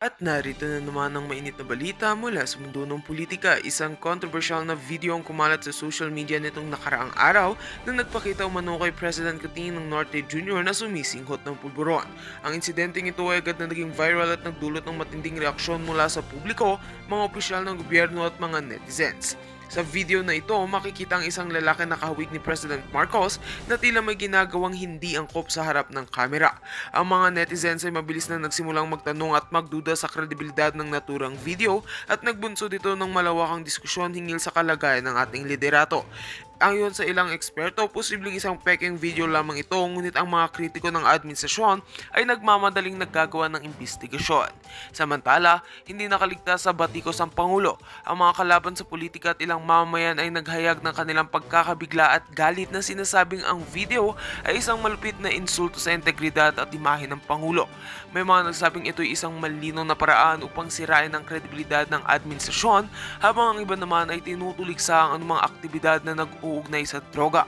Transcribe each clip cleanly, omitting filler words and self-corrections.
At narito na naman ang mainit na balita mula sa mundo ng politika. Isang controversial na video ang kumalat sa social media nitong nakaraang araw na nagpakita umano kay President Cotin ng Norte Jr. na sumisinghot ng pulburon. Ang insidenteng ito ay agad na naging viral at nagdulot ng matinding reaksyon mula sa publiko, mga opisyal ng gobyerno at mga netizens. Sa video na ito, makikita ang isang lalaki na kahawig ni President Marcos na tila may ginagawang hindi angkop sa harap ng kamera. Ang mga netizens ay mabilis na nagsimulang magtanong at magduda sa kredibilidad ng naturang video at nagbunsod ito ng malawakang diskusyon hinggil sa kalagayan ng ating liderato. Ayon sa ilang eksperto, posibleng isang peking video lamang ito, ngunit ang mga kritiko ng administrasyon ay nagmamadaling naggagawa ng imbestigasyon. Samantala, hindi nakaligtas sa batikos ang Pangulo. Ang mga kalaban sa politika at ilang mamamayan ay naghayag ng kanilang pagkakabigla at galit na sinasabing ang video ay isang malupit na insulto sa integridad at imahe ng Pangulo. May mga nagsabing ito ay isang malinaw na paraan upang sirain ang kredibilidad ng administrasyon, habang ang iba naman ay tinutuliksa ang anumang aktibidad na nag-uugnay sa droga.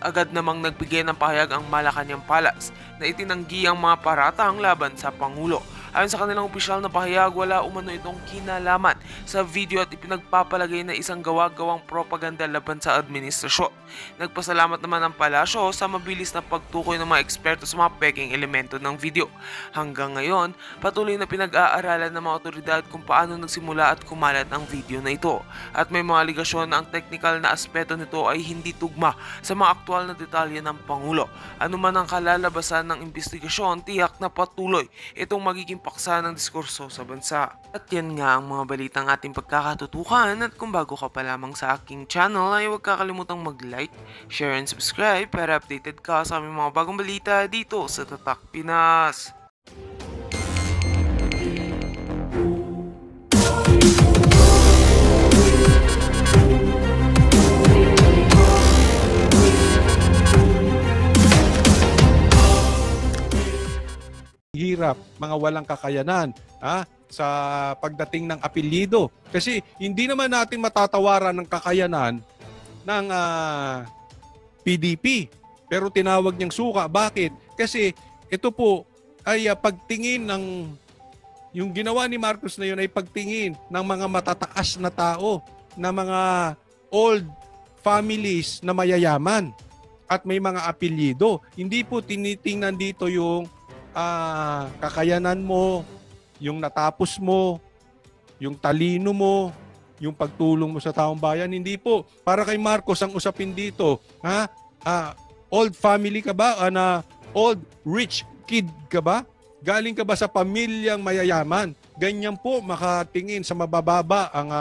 Agad namang nagbigay ng pahayag ang Malacanang Palace na itinanggi ang mga paratang laban sa Pangulo. Ayon sa kanilang opisyal na pahayag, wala umano itong kinalaman sa video at ipinagpapalagay na isang gawa-gawang propaganda laban sa administrasyon. Nagpasalamat naman ang palasyo sa mabilis na pagtukoy ng mga eksperto sa mga peking elemento ng video. Hanggang ngayon, patuloy na pinag-aaralan ng mga otoridad kung paano nagsimula at kumalat ang video na ito. At may mga aligasyon na ang technical na aspeto nito ay hindi tugma sa mga aktual na detalye ng Pangulo. Ano man ang kalalabasan ng investigasyon, tiyak na patuloy itong magiging paksa ng diskurso sa bansa. At yan nga ang mga balitang ating pagkakatutukan, at kung bago ka pa lamang sa aking channel ay huwag kakalimutang mag-like, share and subscribe para updated ka sa aming mga bagong balita dito sa Tatak Pinas. Hirap, mga walang kakayanan sa pagdating ng apelyido. Kasi hindi naman natin matatawaran ng kakayanan ng PDP. Pero tinawag niyang suka. Bakit? Kasi ito po ay pagtingin ng, yung ginawa ni Marcos na yun ay pagtingin ng mga matataas na tao, na mga old families na mayayaman at may mga apelyido. Hindi po tinitingnan dito yung kakayanan mo, yung natapos mo, yung talino mo, yung pagtulong mo sa taong bayan. Hindi po. Para kay Marcos ang usapin dito, old family ka ba? Old rich kid ka ba? Galing ka ba sa pamilyang mayayaman? Ganyan po makatingin sa mabababa ang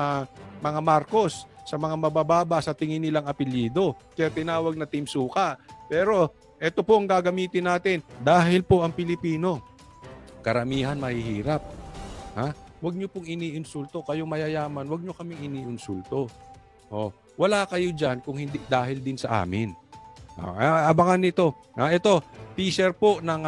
mga Marcos, sa mga mabababa sa tingin nilang apelyido. Kaya tinawag na Team Suka. Pero ito po ang gagamitin natin dahil po ang Pilipino, karamihan mahihirap. Huwag niyo pong iniinsulto. Kayong mayayaman, huwag niyo kaming iniinsulto. Wala kayo dyan kung hindi dahil din sa amin. Abangan nito. Ito, teaser po ng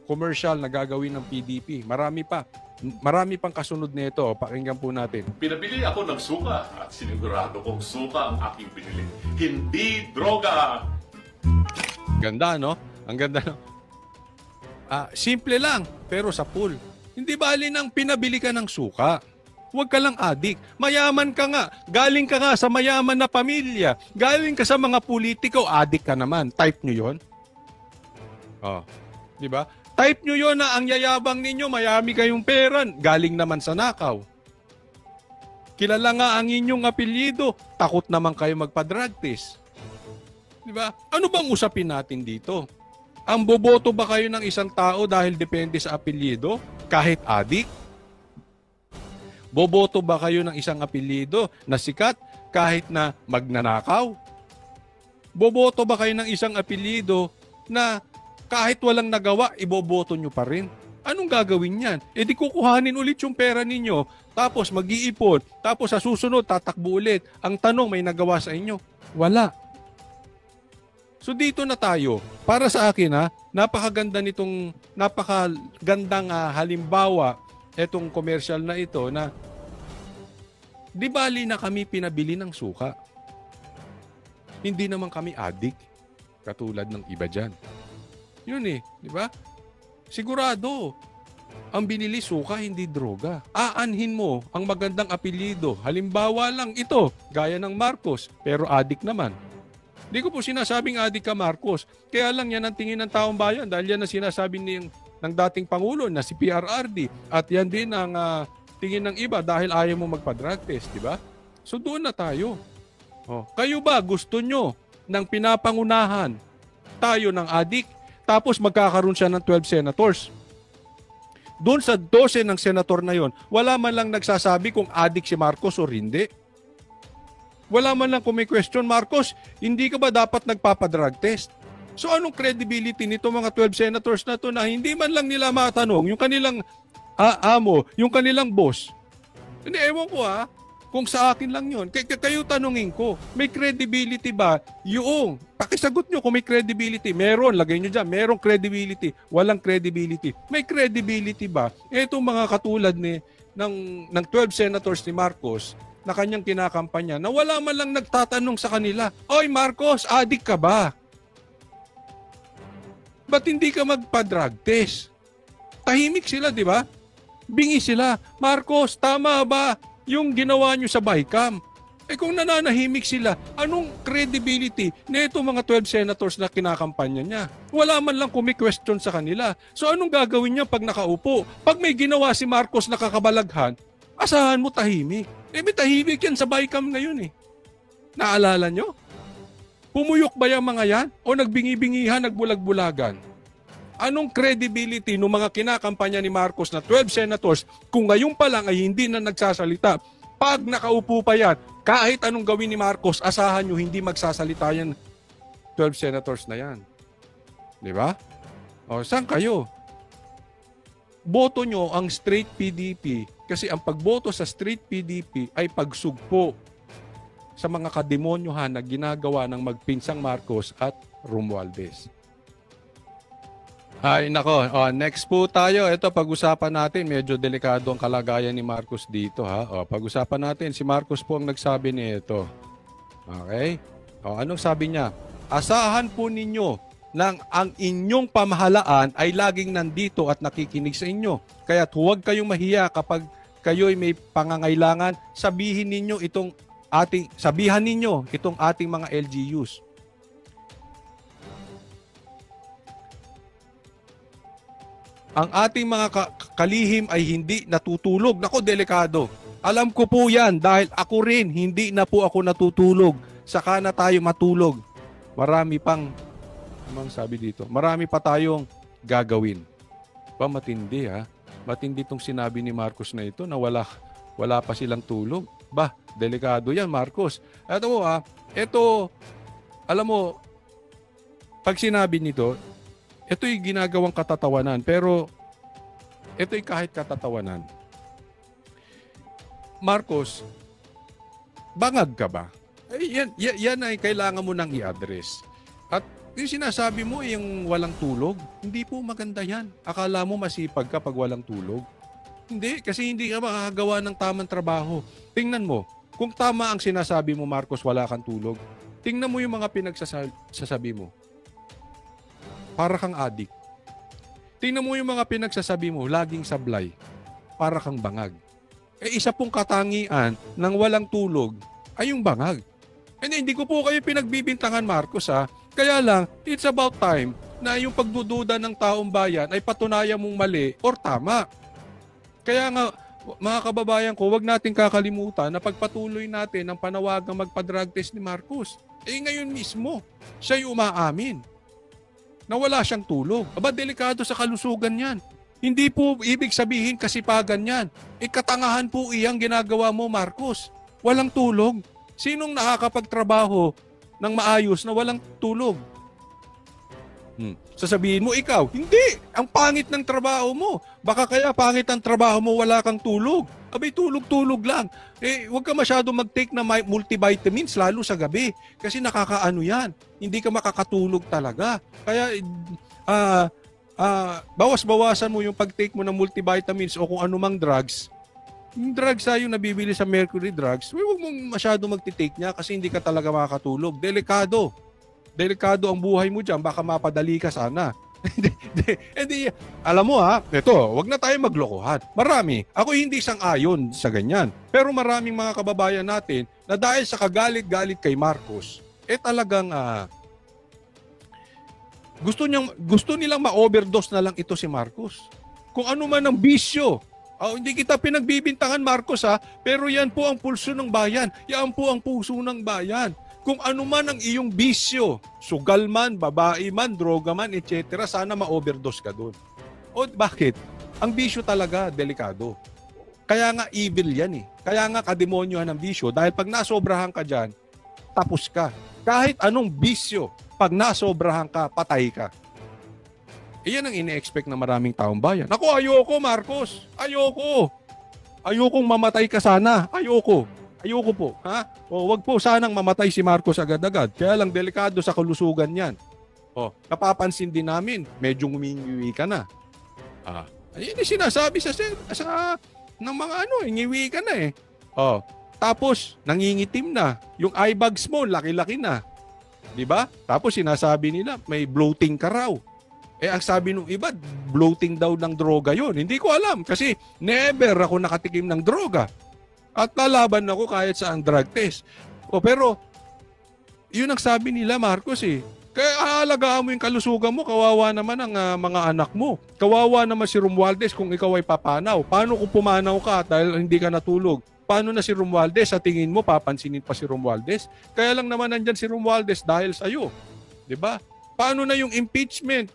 commercial na gagawin ng PDP. Marami pang kasunod nito. Pakinggan po natin. Pinabili ako ng suka at sinigurado kong suka ang aking pinili. Hindi droga! Ganda, no? Ang ganda, no? Simple lang, pero sa pool. Hindi bali nang pinabili ka ng suka. Huwag ka lang adik. Mayaman ka nga. Galing ka nga sa mayaman na pamilya. Galing ka sa mga politiko. Adik ka naman. Type nyo yon. Di ba? Type nyo yon na ang yayabang ninyo. Mayami kayong pera. Galing naman sa nakaw. Kilala nga ang inyong apelyido. Takot naman kayo magpa-drug test. Diba? Ano bang usapin natin dito? Ang boboto ba kayo ng isang tao dahil depende sa apelyido? Kahit adik? Boboto ba kayo ng isang apelyido na sikat kahit na magnanakaw? Boboto ba kayo ng isang apelyido na kahit walang nagawa, iboboto nyo pa rin? Anong gagawin yan? Di kukuhanin ulit yung pera ninyo, tapos mag-iipon, tapos sa susunod, tatakbo ulit. Ang tanong, may nagawa sa inyo? Wala. So dito na tayo. Para sa akin napakagandang halimbawa etong commercial na ito na di bali na kami pinabili ng suka. Hindi naman kami adik katulad ng iba dyan. Yun di ba? Sigurado. ang binili suka, hindi droga. Aanhin mo ang magandang apelyido. Halimbawa lang ito, gaya ng Marcos, pero adik naman. Hindi ko po sinasabing adik ka, Marcos. Kaya lang yan ang tingin ng taong bayan dahil yan ang sinasabi ng dating Pangulo na si PRRD. At yan din ang tingin ng iba dahil ayaw mo magpa-drug test, di ba? So doon na tayo. Oh, kayo ba gusto nyo ng pinapangunahan tayo ng adik tapos magkakaroon siya ng 12 senators? Doon sa 12 ng senator na yon, wala man lang nagsasabi kung adik si Marcos o hindi. Wala man lang kung may question, Marcos, hindi ka ba dapat nagpapadrug test? So anong credibility nito mga 12 senators na to na hindi man lang nila matanong yung kanilang amo, yung kanilang boss? Hindi, ewan ko kung sa akin lang yun. Kayo tanungin ko, may credibility ba yung, pakisagot nyo kung may credibility. Meron, lagay nyo dyan, merong credibility. Walang credibility. May credibility ba? Itong mga katulad ng 12 senators ni Marcos na kanyang kinakampanya na wala man lang nagtatanong sa kanila, Oy Marcos, adik ka ba? Ba't hindi ka magpa-drug test? Tahimik sila, di ba? Bingi sila, Marcos, tama ba yung ginawa nyo sa Bicam? Kung nananahimik sila, anong credibility na itong mga 12 senators na kinakampanya niya? Wala man lang kung may question sa kanila. So anong gagawin niya pag nakaupo? Pag may ginawa si Marcos na kakabalaghan, asahan mo tahimik. May tahimik yan sa Bicam ngayon . Naalala nyo? Pumuyok ba yung mga yan? O nagbingi-bingihan, nagbulag-bulagan? Anong credibility ng mga kinakampanya ni Marcos na 12 senators kung ngayon pa lang ay hindi na nagsasalita? Pag nakaupo pa yan, kahit anong gawin ni Marcos, asahan nyo hindi magsasalita yan 12 senators na yan. Di ba? O, saan kayo? Boto nyo ang straight PDP kasi ang pagboto sa straight PDP ay pagsugpo sa mga kademonyohan na ginagawa ng magpinsang Marcos at Romualdez. Ay nako, next po tayo. Ito pag-usapan natin, medyo delikado ang kalagayan ni Marcos dito pag-usapan natin, si Marcos po ang nagsabi nito. Okay? Anong sabi niya? Asahan po ninyo nang ang inyong pamahalaan ay laging nandito at nakikinig sa inyo. Kaya huwag kayong mahiya kapag kayo'y may pangangailangan, sabihan ninyo itong ating mga LGUs. Ang ating mga kalihim ay hindi natutulog. Nako, delikado. Alam ko po yan dahil ako rin, hindi na po ako natutulog. Saka na tayo matulog. Marami pa tayong gagawin. Matindi Matindi itong sinabi ni Marcos na ito na wala pa silang tulog. Delikado yan, Marcos. Alam mo, pag sinabi nito, ito'y ginagawang katatawanan, pero ito'y kahit katatawanan. Marcos, bangag ka ba? Yan ay kailangan mo nang i-address. At yung sinasabi mo yung walang tulog, hindi po maganda yan. Akala mo masipag ka pag walang tulog? Hindi, kasi hindi ka makakagawa ng tamang trabaho. Tingnan mo, kung tama ang sinasabi mo, Marcos, wala kang tulog, tingnan mo yung mga pinagsasabi mo. Para kang adik. Tingnan mo yung mga pinagsasabi mo, laging sablay. Para kang bangag. Isa pong katangian ng walang tulog ay yung bangag. Hindi ko po kayo pinagbibintangan, Marcos Kaya lang, it's about time na yung pagdududa ng taong bayan ay patunayan mong mali or tama. Kaya nga, mga kababayan ko, wag natin kakalimutan na pagpatuloy natin ang panawagang magpa-drug test ni Marcos. Ngayon mismo, siya'y umaamin na wala siyang tulog. Delikado sa kalusugan yan. Hindi po ibig sabihin kasipagan yan. Katangahan po iyang ginagawa mo, Marcos. Walang tulog. Sinong nakakapagtrabaho ng maayos na walang tulog? Sasabihin mo, ikaw, hindi. Ang pangit ng trabaho mo. Baka kaya pangit ang trabaho mo, wala kang tulog. Tulog-tulog lang. Huwag ka masyado mag-take na multivitamins, lalo sa gabi. Kasi nakakaano yan. Hindi ka makakatulog talaga. Kaya, bawas-bawasan mo yung pag-take mo ng multivitamins o kung anumang drugs. Yung drugs yung nabibili sa Mercury Drugs, huwag mong masyado mag-take niya kasi hindi ka talaga makakatulog. Delikado. Delikado ang buhay mo dyan. Baka mapadali ka sana. Hindi, alam mo ito, wag na tayo maglokohan. Marami. Ako hindi sang-ayon sa ganyan. Pero maraming mga kababayan natin na dahil sa kagalit-galit kay Marcos, talagang gusto nilang ma-overdose na lang ito si Marcos. Kung ano man ang bisyo. Hindi kita pinagbibintangan Marcos pero yan po ang pulso ng bayan. Yan po ang puso ng bayan. Kung ano man ang iyong bisyo, sugal man, babae man, droga man, etc., sana ma-overdose ka doon. Bakit? Ang bisyo talaga, delikado. Kaya nga evil yan Kaya nga kademonyohan ng bisyo dahil pag nasobrahan ka dyan, tapos ka. Kahit anong bisyo, pag nasobrahan ka, patay ka. Iyan ang ine-expect ng maraming taong bayan. Ako, ayoko, Marcos. Ayoko. Ayokong mamatay ka sana. Ayoko po. Wag po sanang mamatay si Marcos agad-agad. Kaya lang delikado sa kalusugan yan. Napapansin din namin, medyo humingiwi ka na. Ayun sinasabi sa ng mga hingiwi ka na tapos, nangingitim na. Yung eye bags mo, laki-laki na. Diba? Tapos sinasabi nila, may bloating ka raw. Ang sabi nung iba, bloating daw ng droga yon. Hindi ko alam kasi never ako nakatikim ng droga. At lalaban ako kahit sa ang drug test. Pero, yun ang sabi nila, Marcos Kaya aalagaan mo yung kalusugan mo, kawawa naman ang mga anak mo. Kawawa naman si Romualdez kung ikaw ay papanaw. Paano kung pumanaw ka dahil hindi ka natulog? Paano na si Romualdez? Sa tingin mo, papansinin pa si Romualdez? Kaya lang naman nandyan si Romualdez dahil sa'yo. Diba? Paano na yung impeachment?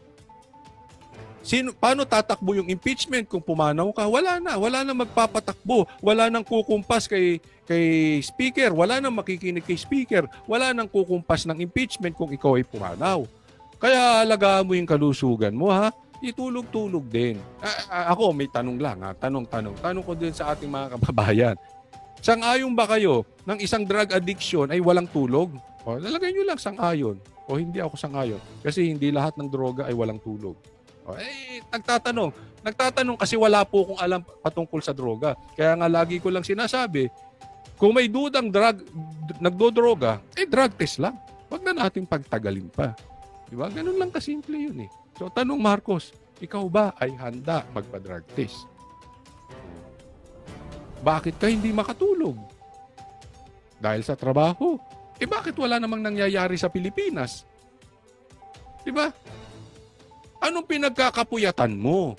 Paano tatakbo yung impeachment kung pumanaw ka? Wala na magpapatakbo. Wala nang kukumpas kay speaker. Wala nang makikinig kay speaker. Wala nang kukumpas ng impeachment kung ikaw ay pumanaw. Kaya alagaan mo yung kalusugan mo Itulog-tulog din. Ako may tanong lang Tanong ko din sa ating mga kababayan. Sang-ayon ba kayo ng isang drug addiction ay walang tulog? Lalagay nyo lang sang-ayon. Hindi ako sang-ayon. Kasi hindi lahat ng droga ay walang tulog. Nagtatanong kasi wala po akong alam patungkol sa droga. Kaya nga lagi ko lang sinasabi, kung may dudang nagdodroga, drug test lang. Wag na natin pagtagalin pa. Diba? Ganun lang kasimple yun So tanong Marcos, ikaw ba ay handa magpa-drug test? Bakit ka hindi makatulog? Dahil sa trabaho. Bakit wala namang nangyayari sa Pilipinas? Diba? Anong pinagkakapuyatan mo?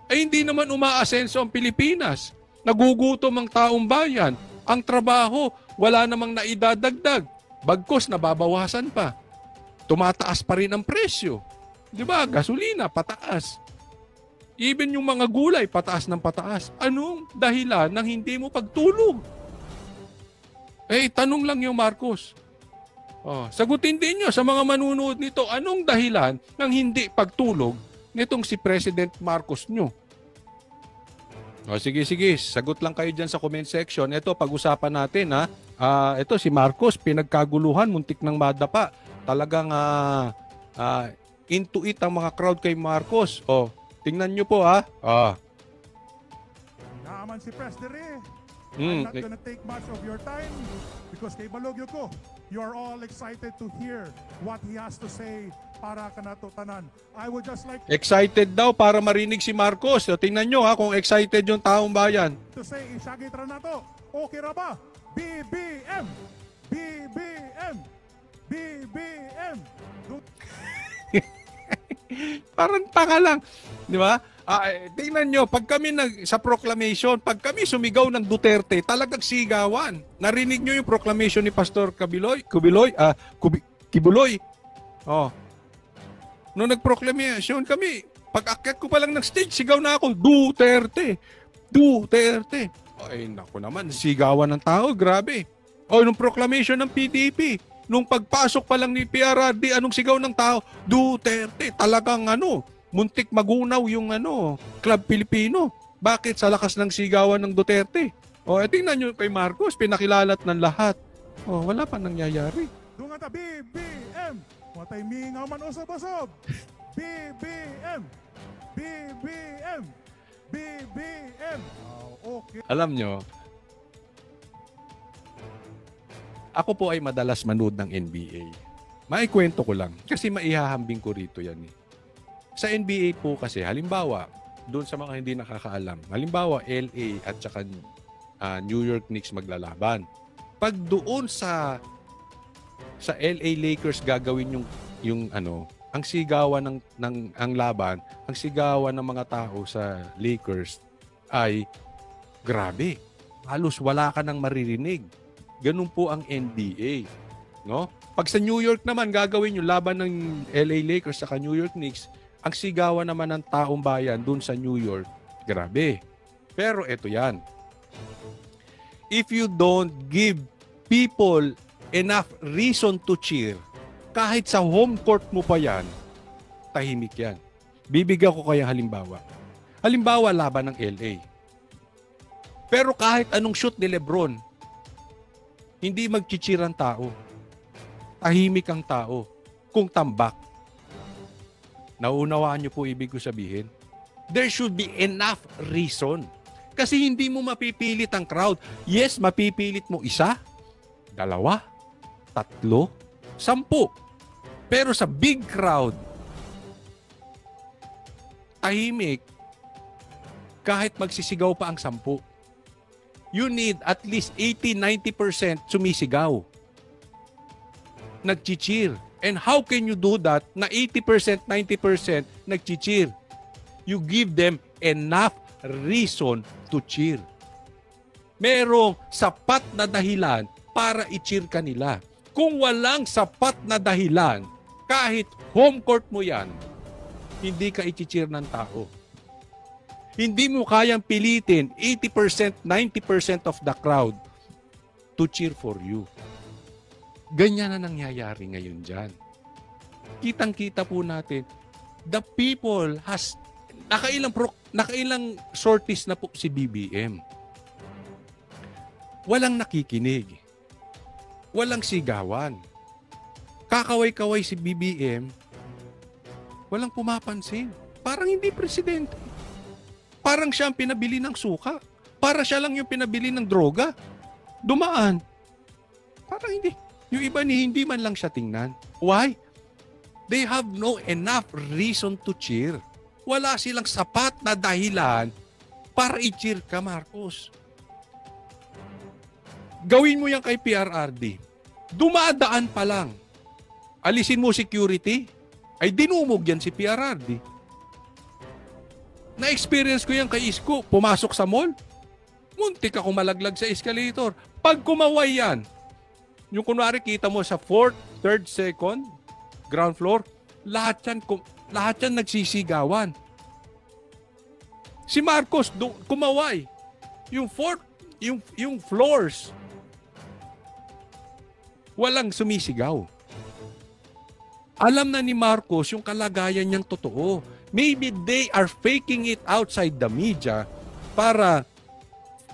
Hindi naman umaasenso ang Pilipinas. Nagugutom ang taong bayan. Ang trabaho, wala namang naidadagdag. Bagkos, nababawasan pa. Tumataas pa rin ang presyo. Diba? Gasolina, pataas. Even yung mga gulay, pataas ng pataas. Anong dahilan ng hindi mo pagtulog? Tanong lang yung Marcos. Sagutin din nyo sa mga manunood nito, anong dahilan ng hindi pagtulog nitong si President Marcos nyo? Sige, sagot lang kayo dyan sa comment section. Ito, pag-usapan natin ito si Marcos, pinagkaguluhan, muntik ng madapa. Talagang into it ang mga crowd kay Marcos. Tingnan nyo po Naaman si President I'm not gonna take much of your time because kay Balogyo ko, you are all excited to hear what he has to say para kanato tanan. I would just like excited daw para marinig si Marcos. Tingnan nyo kung excited yung taong bayan. To say, isagitra na to. Okay ra ba? BBM! BBM! BBM! Parang tanga lang. Di ba? Tingnan nyo, pag kami sa proclamation, pag kami sumigaw ng Duterte, talagang sigawan. Narinig nyo yung proclamation ni Pastor Kibuloy? Noong nag-proclamation kami, pag akyat ko pa lang ng stage, sigaw na ako, Duterte! Duterte! Naku naman, sigawan ng tao, grabe. Nung proclamation ng PDP, nung pagpasok pa lang ni PRRD, anong sigaw ng tao? Duterte! Talagang muntik magunaw yung Club Pilipino. Bakit? Sa lakas ng sigawan ng Duterte. Tingnan nyo kay Marcos, pinakilalat ng lahat. Wala pa nangyayari. Dunga ta BBM! Watay mingaw man usab-usab! BBM! BBM! BBM! Okay. Alam nyo, ako po ay madalas manood ng NBA. Maikwento ko lang kasi maihahambing ko rito yan Sa NBA po kasi, halimbawa, doon sa mga hindi nakakaalam, halimbawa LA at saka New York Knicks maglalaban. Pag doon sa LA Lakers gagawin yung ang sigawan ng ang laban, ang sigawan ng mga tao sa Lakers ay grabe. Halos wala ka nang maririnig. Ganun po ang NBA, no? Pag sa New York naman gagawin yung laban ng LA Lakers sa New York Knicks, ang sigawan naman ng taong bayan dun sa New York, grabe. Pero eto yan. If you don't give people enough reason to cheer, kahit sa home court mo pa yan, tahimik yan. Bibigyan ko kaya halimbawa. Halimbawa, laban ng LA. Pero kahit anong shoot ni Lebron, hindi mag-cheer ang tao. Tahimik ang tao kung tambak. Naunawaan niyo po ibig ko sabihin? There should be enough reason. Kasi hindi mo mapipilit ang crowd. Yes, mapipilit mo 1, 2, 3, 10. Pero sa big crowd, tahimik, kahit magsisigaw pa ang 10. You need at least 80-90% sumisigaw. Nag-cheer. And how can you do that na 80%, 90% nag-cheer? You give them enough reason to cheer. Merong sapat na dahilan para i-cheer ka nila. Kung walang sapat na dahilan, kahit home court mo yan, hindi ka i-cheer ng tao. Hindi mo kayang pilitin 80%, 90% of the crowd to cheer for you. Ganyan na nangyayari ngayon dyan. Kitang-kita po natin, the people has nakailang sorties na po si BBM. Walang nakikinig. Walang sigawan. Kakaway-kaway si BBM, walang pumapansin. Parang hindi presidente. Parang siya ang pinabili ng suka. Para siya lang yung pinabili ng droga. Dumaan. Parang hindi. Yung iba hindi man lang siya tingnan. Why? They have no enough reason to cheer. Wala silang sapat na dahilan para i-cheer ka, Marcos. Gawin mo yan kay PRRD. Dumadaan pa lang. Alisin mo security, ay dinumog yan si PRRD. Na-experience ko yan kay Isko. Pumasok sa mall, muntik akong malaglag sa escalator. Pag kumaway yan, yung kunwari kita mo sa 4th, 3rd, 2nd, ground floor, lahat yan nagsisigawan. Si Marcos kumaway. Yung 4th, yung floors, walang sumisigaw. Alam na ni Marcos yung kalagayan niyang totoo. Maybe they are faking it outside the media para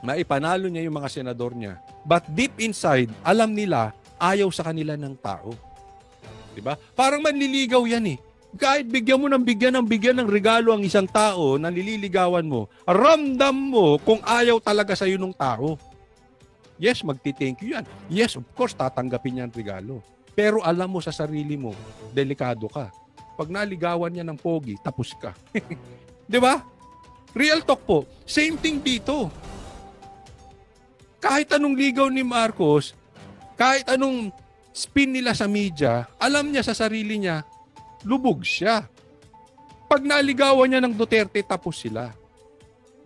maipanalo niya yung mga senador niya. But deep inside, alam nila, ayaw sa kanila ng tao. Diba? Parang manliligaw yan eh. Kahit bigyan mo ng bigyan ng regalo ang isang tao na nililigawan mo, ramdam mo kung ayaw talaga sa'yo ng tao. Yes, magti-thank you yan. Yes, of course, tatanggapin niya ang regalo. Pero alam mo sa sarili mo, delikado ka. Pag naligawan niya ng pogi, tapos ka. Di ba? Real talk po. Same thing dito. Kahit anong ligaw ni Marcos, kahit anong spin nila sa media, alam niya sa sarili niya, lubog siya. Pag naligawan niya ng Duterte, tapos sila.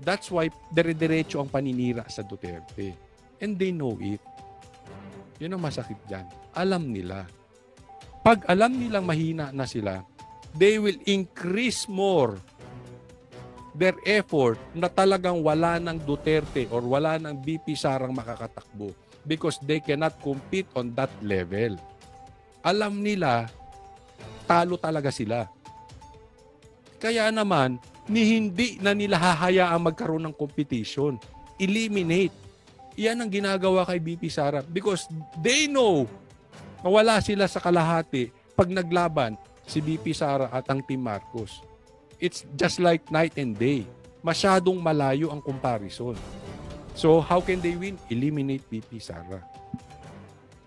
That's why dire-diretso ang paninira sa Duterte. And they know it. Yun ang masakit dyan. Alam nila. Pag alam nilang mahina na sila, they will increase more their effort na talagang wala ng Duterte or wala ng BP Sarang makakatakbo because they cannot compete on that level. Alam nila, talo talaga sila. Kaya naman, hindi na nila hahayaang magkaroon ng competition. Eliminate. Iyan ang ginagawa kay BP Sara because they know na wala sila sa kalahati pag naglaban si BP Sara at ang Team Marcos. It's just like night and day. Masyadong malayo ang comparison. So, how can they win? Eliminate BP Sara.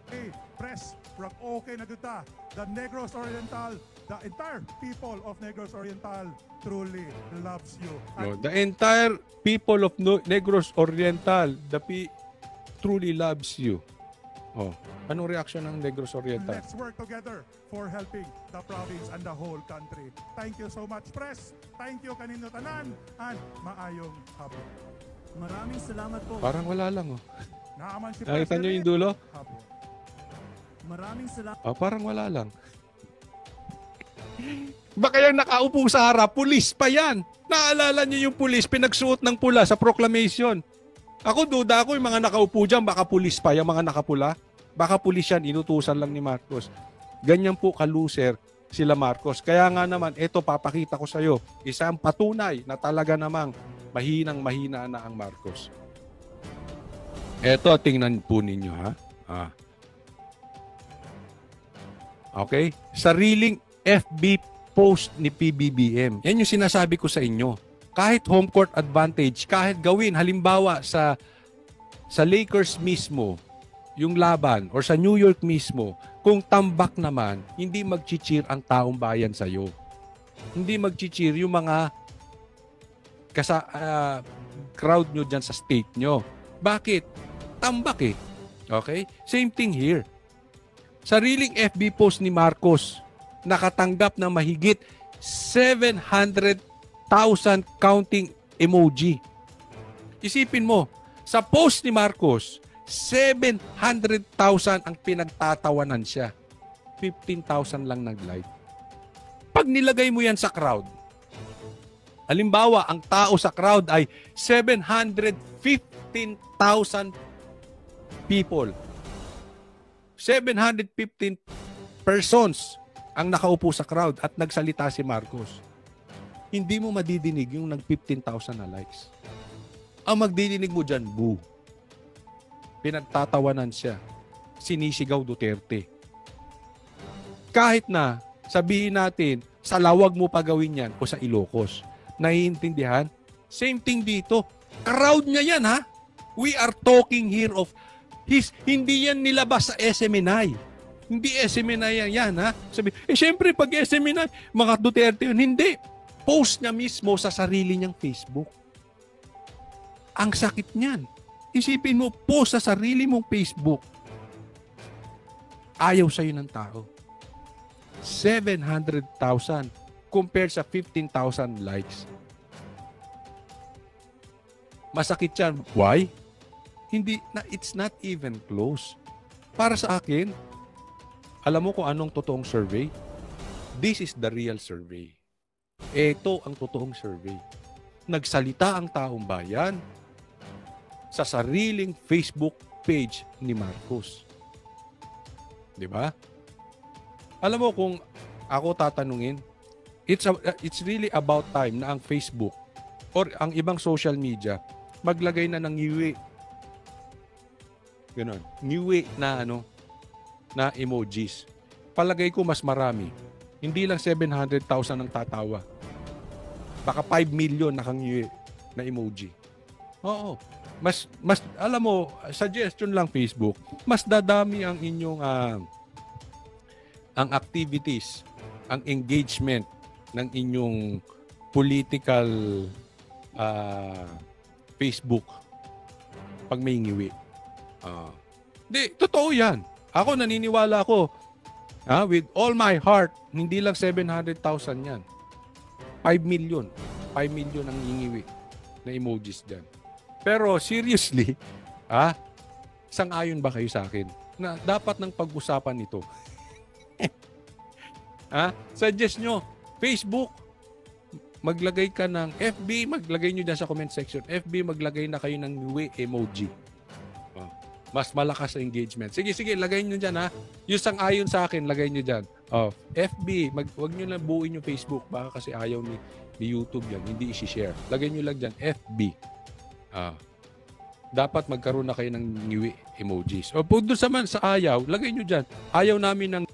Hey, press from OK na duta, the Negros Oriental The entire people of Negros Oriental truly loves you. No, the entire people of Negros Oriental, truly loves you. Oh, anong reaction ng Negros Oriental? Let's work together for helping the province and the whole country. Thank you so much, Press. Thank you kanino tanan, and maayong hapon. Maraming salamat po. Parang wala lang, oh. Naaman si Nakita nyo President. yung dulo? Hapon. Maraming salamat. Oh, parang wala lang. Baka yung nakaupo sa harap, pulis pa yan. Naalala niyo yung pulis, pinagsuot ng pula sa proclamation. Ako, duda ako yung mga nakaupo dyan, baka pulis pa, yung mga nakapula. Baka pulis yan, inutusan lang ni Marcos. Ganyan po kaluser sila Marcos. Kaya nga naman, eto papakita ko sa'yo, isang patunay na talaga namang mahinang-mahina na ang Marcos. Eto, tingnan po ninyo, ha? Okay? Sariling FB post ni PBBM. Yan yung sinasabi ko sa inyo. Kahit home court advantage, kahit gawin, halimbawa sa Lakers mismo, yung laban, or sa New York mismo, kung tambak naman, hindi mag-cheer ang taong bayan sa'yo. Hindi mag-cheer yung mga crowd nyo dyan sa state nyo. Bakit? Tambak eh. Okay? Same thing here. Sariling FB post ni Marcos, nakatanggap ng mahigit 700,000 counting emoji. Isipin mo, sa post ni Marcos, 700,000 ang pinagtatawanan siya. 15,000 lang nag-like. Pag nilagay mo yan sa crowd, halimbawa, ang tao sa crowd ay 715,000 people. 715 persons ang nakaupo sa crowd at nagsalita si Marcos. Hindi mo madidinig yung nag-15,000 na likes. Ang magdidinig mo dyan, boo. Pinagtatawanan siya. Sinisigaw Duterte. Kahit na sabihin natin, sa Lawag mo pa gawin yan o sa Ilocos. Naiintindihan? Same thing dito. Crowd niya yan, ha? We are talking here of hindi yan nilabas sa SMNI. Hindi SMNI yan, ha? Sabi, syempre, pag SMNI, mga Duterte yun. Hindi. Post niya mismo sa sarili niyang Facebook. Ang sakit niyan. Isipin mo, post sa sarili mong Facebook. Ayaw sa'yo ng tao. 700,000 compared sa 15,000 likes. Masakit yan. Why? It's not even close. Para sa akin, alam mo kung anong totoong survey? This is the real survey. Ito ang totoong survey. Nagsalita ang taong bayan sa sariling Facebook page ni Marcos. Di ba? Alam mo kung ako tatanungin, it's really about time na ang Facebook or ang ibang social media maglagay na ng ngiwi. Ganon. Ngiwi na na emojis. Palagay ko mas marami. Hindi lang 700,000 ang tatawa. Baka 5 million nakangiwi na emoji. Oo. Mas alam mo, suggestion lang Facebook, mas dadami ang inyong ang activities, ang engagement ng inyong political Facebook pag may ngiwi. Di, totoo yan. Ako naniniwala ako, with all my heart, hindi lang 700,000 yan. 5 million. 5 million ang ngingiwi na emojis dyan. Pero seriously, sang-ayon ba kayo sa akin na dapat ng pag-usapan ito? Suggest nyo, Facebook, maglagay ka ng FB, maglagay nyo dyan sa comment section. FB, maglagay na kayo ng ngiwi emoji. Mas malakas sa engagement. Sige, lagay nyo dyan, ha. Yung sang-ayon sa akin, lagay nyo dyan. FB, wag nyo lang buuin yung Facebook. Baka kasi ayaw ni YouTube yan. Hindi isi-share. Lagay nyo lang dyan, FB. Dapat magkaroon na kayo ng ngiwi emojis. O doon sa ayaw, lagay nyo dyan. Ayaw namin ng